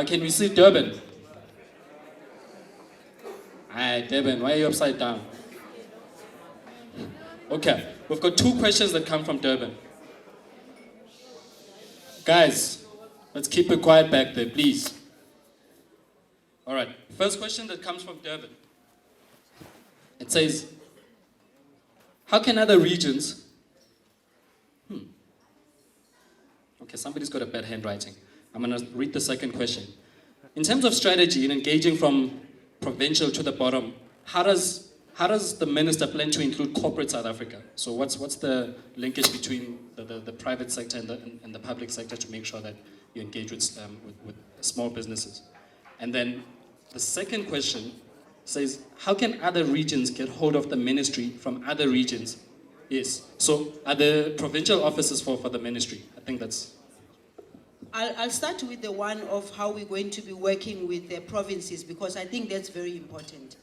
Can we see Durban? Hi, Durban, why are you upside down? Okay, we've got 2 questions that come from Durban. Guys, let's keep it quiet back there, please. All right, first question that comes from Durban. It says, how can other regions... Okay, somebody's got a bad handwriting. I'm going to read the second question. In terms of strategy in engaging from provincial to the bottom, how does the minister plan to include corporate South Africa? So what's the linkage between the private sector and the public sector to make sure that you engage with small businesses? And then the second question says, how can other regions get hold of the ministry from other regions? Yes. So are there provincial offices for the ministry? I think that's... I'll start with the one of how we're going to be working with the provinces, because I think that's very important.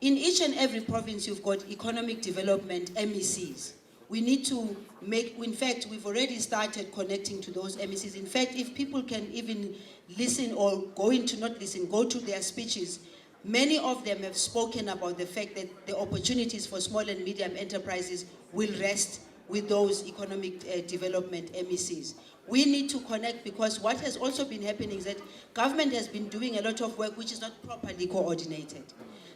In each and every province, you've got economic development MECs. We need to make, in fact, we've already started connecting to those MECs. In fact, if people can even listen or go to their speeches, many of them have spoken about the fact that the opportunities for small and medium enterprises will rest with those economic development MECs. We need to connect, because what has also been happening is that government has been doing a lot of work which is not properly coordinated.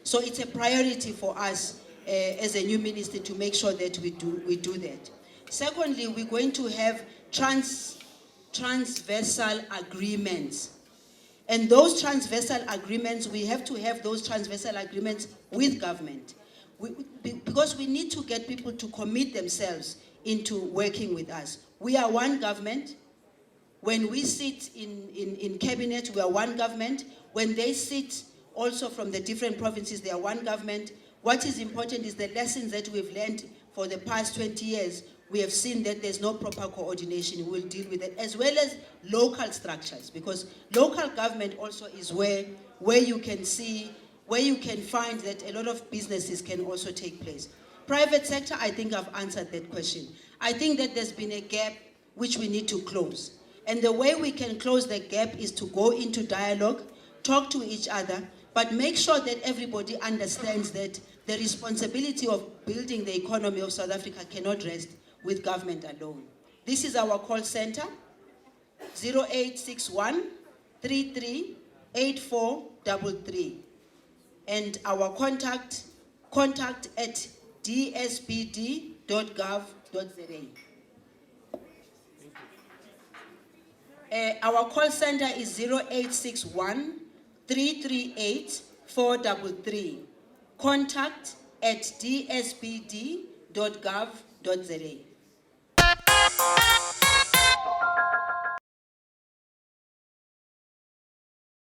So it's a priority for us as a new minister to make sure that we do that. Secondly, we're going to have transversal agreements. And those transversal agreements, we have to have those transversal agreements with government. Because we need to get people to commit themselves into working with us. We are one government. When we sit in cabinet, we are one government. When they sit also from the different provinces, they are one government. What is important is the lessons that we've learned for the past 20 years. We have seen that there's no proper coordination. We'll deal with it, as well as local structures, because local government also is where you can see, where you can find that a lot of businesses can also take place. Private sector, I think I've answered that question. I think that there's been a gap which we need to close. And the way we can close the gap is to go into dialogue, talk to each other, but make sure that everybody understands that the responsibility of building the economy of South Africa cannot rest with government alone. This is our call center, 0861 33 8433. And our contact at dsbd.gov.za. Our call center is 0861 338 433. Contact at dsbd.gov.za.